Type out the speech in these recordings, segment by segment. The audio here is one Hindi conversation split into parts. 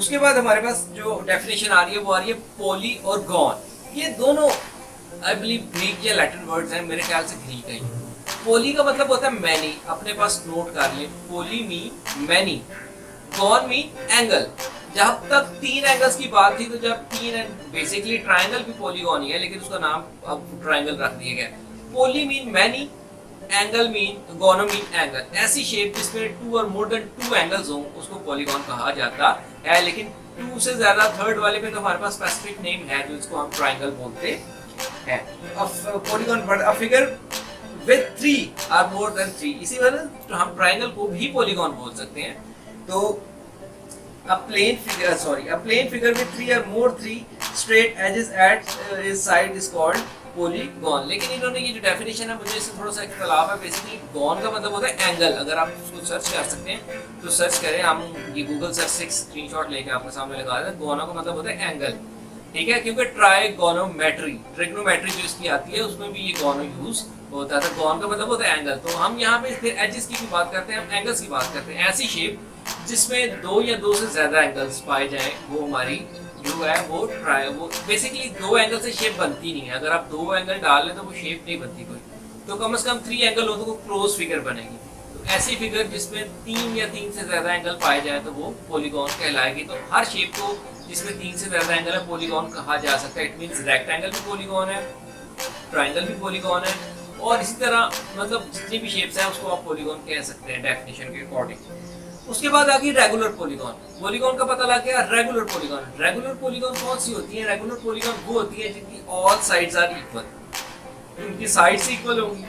उसके बाद हमारे पास जो डेफिनेशन आ रही है वो आ रही है पोली और गॉन। ये दोनों आई बिलीव ग्रीक या लैटिन वर्ड्स हैं, मेरे ख्याल से ग्रीक है। पोली का मतलब होता है मैनी, अपने पास नोट कर ले, poly mean many, gon mean angle. जब तक तीन एंगल्स की बात थी तो जब तीन, बेसिकली ट्राइंगल भी पॉलीगॉन ही है लेकिन उसका नाम अब ट्राइंगल रख दिया गया। पोली मीन मैनी, एंगल मीन, गोनो मीन एंगल। ऐसी शेप जिसमें टू और मोर देन टू एंगल्स हों उसको पॉलीगॉन कहा जाता है, लेकिन टू से ज्यादा थर्ड वाले में तो हमारे पास स्पेसिफिक नेम है जो इसको हम ट्राइंगल बोलते हैं। Polygon but a figure with three और मोर देन थ्री, इसी वजह तो हम ट्राइंगल को भी पॉलीगॉन बोल सकते हैं। तो a plain figure with three or more three straight edges at its side is called polygon। लेकिन इन्होंने ये जो डेफिनेशन है मुझे इससे थोड़ा सा इख्तलाफ है। बेसिकली गॉन का मतलब होता है एंगल। अगर आप उसको सर्च कर सकते हैं तो सर्च करें, हम ये गूगल सर्च से स्क्रीनशॉट लेके आपके सामने लगा दें। गॉनो का मतलब होता है एंगल, ठीक है, क्योंकि ट्राइगोनोमेट्री, ट्रिग्नोमेट्री जो इसकी आती है उसमें भी ये गॉनो यूज होता है। तो गॉन का मतलब होता है एंगल। तो हम यहाँ पे फिर एजेस की भी बात करते हैं, हम एंगल्स की बात करते हैं। ऐसी शेप जिसमें दो या दो से ज्यादा एंगल्स पाए जाएं वो हमारी जो है वो बेसिकली दो एंगल से शेप बनती नहीं है। अगर आप दो एंगल डाल लें तो वो शेप नहीं बनती कोई, तो कम से कम थ्री एंगल हो तो वो क्लोज फिगर बनेगी। तो ऐसी फिगर जिसमें तीन या तीन से ज्यादा एंगल पाए जाए तो वो पॉलीगॉन कहलाएगी। तो हर शेप को जिसमें तीन से ज्यादा एंगल है पॉलीगॉन कहा जा सकता है। इट मींस रेक्टेंगल भी पॉलीगॉन है, ट्राइंगल भी पॉलीगॉन है, और इसी तरह मतलब जितनी भी शेप्स हैं उसको आप पॉलीगॉन कह सकते हैं डेफिनेशन के अकॉर्डिंग। उसके बाद आ गई रेगुलर पॉलीगॉन। पॉलीगॉन का पता लग गया। रेगुलर पॉलीगॉन, रेगुलर पॉलीगॉन कौन सी होती है? रेगुलर पॉलीगॉन वो होती है जिनकी ऑल साइड्स आर इक्वल, उनकी साइड्स इक्वल होंगी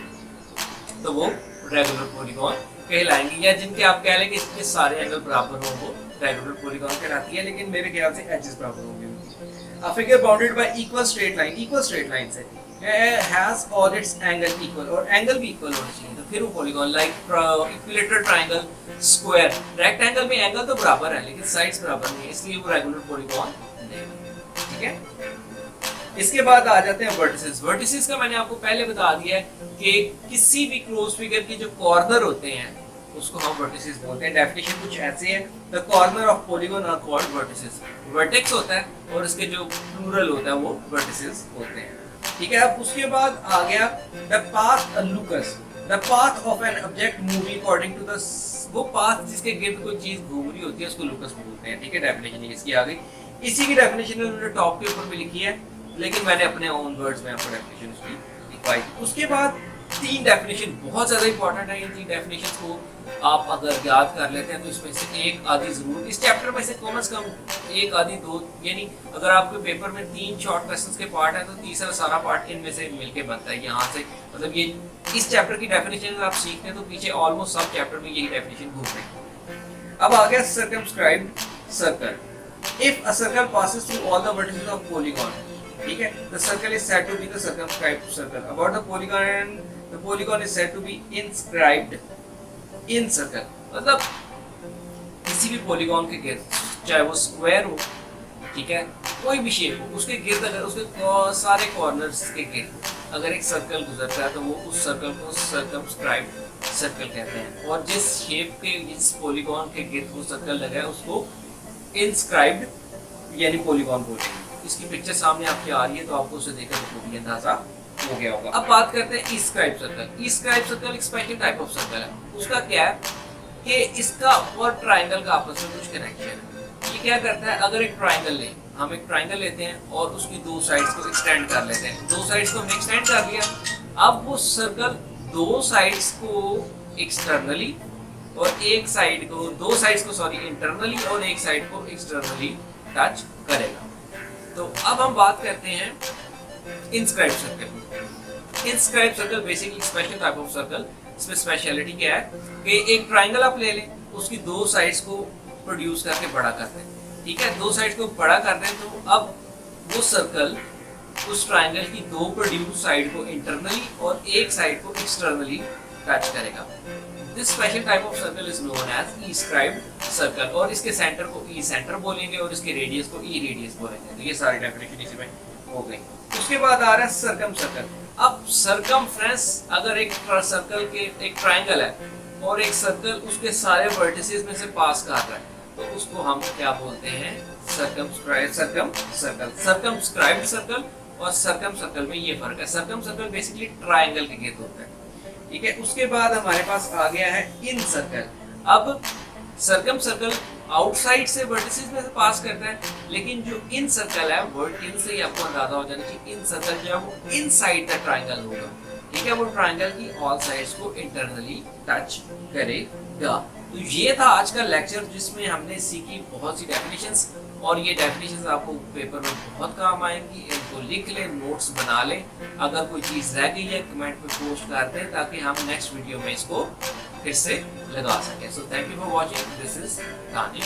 तो वो रेगुलर पॉलीगॉन कहलाएंगी, या जिनके आप कह लेंगे इसके सारे एंगल बराबर हो वो रेगुलर पॉलीगॉन कहलाती है, लेकिन मेरे ख्याल से एजेस बराबर होंगे। A figure bounded y equal straight line, equal straight line से has all its angle equal, और एंगल भी इक्वल होने चाहिए तो फिर वो polygon. Like equilateral triangle, square, rectangle में एंगल तो बराबर है लेकिन साइड्स बराबर नहीं है, इसलिए वो रेगुलर पॉलीगॉन नहीं है, ठीक है। इसके बाद आ जाते हैं वर्टिसेस। वर्टिसेस का मैंने आपको पहले बता दिया है कि किसी भी क्लोज फिगर के जो कॉर्नर होते हैं उसको हम वर्टिसेस बोलते हैं। डेफिनेशन कुछ ऐसे है, the corner of polygon are called vertices. Vertex होता है और इसके जो प्लूरल होता है वो वर्टिसेस होते हैं, ठीक है। अब उसके बाद आ गया the path locus, the path of an object moving according to the, वो पाथ जिसके गिर्द कोई चीज घूम रही होती है उसको लुकस बोलते हैं, ठीक है। डेफिनेशन इसकी आ गई। इसी की डेफिनेशन उन्होंने टॉप के ऊपर भी लिखी है लेकिन मैंने अपने ओन वर्ड्स में आपको डेफिनेशन उसकी लिखवाई। उसके बाद तीन डेफिनेशन बहुत ज्यादा इंपॉर्टेंट है। इन तीन डेफिनेशन को आप अगर याद कर लेते हैं तो इसमें से एक आधी जरूर, इस चैप्टर में से कम एक आधी दो, यानी अगर आपके पेपर में तीन शॉर्ट क्वेश्चंस के पार्ट है तो तीसरा सारा पार्ट इनमें से मिलके बनता है। यहाँ से मतलब ये इस चैप्टर की डेफिनेशन अगर आप सीखते हैं तो पीछे ऑलमोस्ट सब चैप्टर में यही डेफिनेशन घूम रही है। अब आ गया circumscribed circle. If a circle passes through all the vertices of polygon, ठीक है, the circle is said to be the circumscribed circle. About the polygon, the polygon is said to be inscribed in circle. मतलब किसी भी पॉलीगॉन के गिर्द, चाहे वो स्क्वायर हो, ठीक है, कोई भी शेप हो, उसके गिर्द अगर उसके सारे कॉर्नर्स के गिर्द अगर एक सर्कल गुजरता है तो वो उस सर्कल को सर्कमस्क्राइब्ड सर्कल कहते हैं। और जिस शेप के, जिस पॉलीगॉन के गिर्द वो सर्कल लगा है उसको इनस्क्राइब्ड यानी पॉलीगॉन बोलेंगे। इसकी पिक्चर सामने आपकी आ रही है तो आपको उसे देखकर भी अंदाजा हो गया होगा। अब बात करते हैं ईस्क्राइब सर्कल। ईस्क्राइब सर्कल एक स्पेशल टाइप ऑफ सर्कल है। उसका क्या है कि इसका और ट्राइंगल का आपस में कुछ कनेक्शन है। ये क्या करता है, अगर एक ट्राइंगल लें, हम एक ट्राइंगल लेते हैं और उसकी दो साइड्स को एक्सटेंड कर लेते हैं, दो साइड्स को हमने एक्सटेंड कर लिया, अब वो सर्कल दो साइड्स को एक्सटर्नली और एक साइड को, दो साइड्स को सॉरी इंटरनली और एक साइड को एक्सटर्नली टच करेगा। तो अब हम बात करते हैं inscribe circle. Inscribe circle basically special type of circle. इसमें स्पेशलिटी क्या है कि एक ट्राइंगल आप ले लें, उसकी दो साइड्स को प्रोड्यूस करके बड़ा करते हैं, ठीक है, दो साइड्स को बड़ा करते हैं तो अब वो सर्कल उस ट्राइंगल की दो प्रोड्यूस साइड को इंटरनली और एक साइड को एक्सटर्नली टच करेगा। This special type of circle is known as escribed circle, और इसके सेंटर को ई सेंटर बोलेंगे और इसके रेडियस को ई रेडियस बोलेंगे। तो ये सारी डेफिनेशन इसी में हो गई। उसके बाद आ रहा है सर्कम सर्कल। अब सर्कमफ्रेंस, अगर एक सर्कल के एक ट्राइंगल है और एक सर्कल उसके सारे वर्टिसेस में से पास कर रहा है तो उसको हम क्या बोलते हैं, सर्कमस्क्राइब्ड सर्कल और सर्कम सर्कल में ये फर्क है। सर्कम सर्कल बेसिकली ट्रायंगल के गेट होता है, ठीक है। उसके बाद हमारे पास आ गया है इन सर्कल। अब सर्कम सर्कल आउटसाइड से वर्टिसेस में से पास करता है, लेकिन जो इन सर्कल है वर्ड इन से ही आपको अंदाजा हो जाना चाहिए, इन सर्कल जो है वो इनसाइड द ट्रायंगल होगा, ठीक है। वो ट्रायंगल की ऑल साइड्स को इंटरनली टच करेगा। तो ये था आज का लेक्चर जिसमें हमने सीखी बहुत सी डेफिनेशंस, और ये डेफिनेशंस आपको पेपर में बहुत काम आएंगी। इनको लिख लें, नोट्स बना लें। अगर कोई चीज़ रह गई है कमेंट में पोस्ट कर दें ताकि हम नेक्स्ट वीडियो में इसको फिर से लगा सकें। So thank you for watching, this is Danish.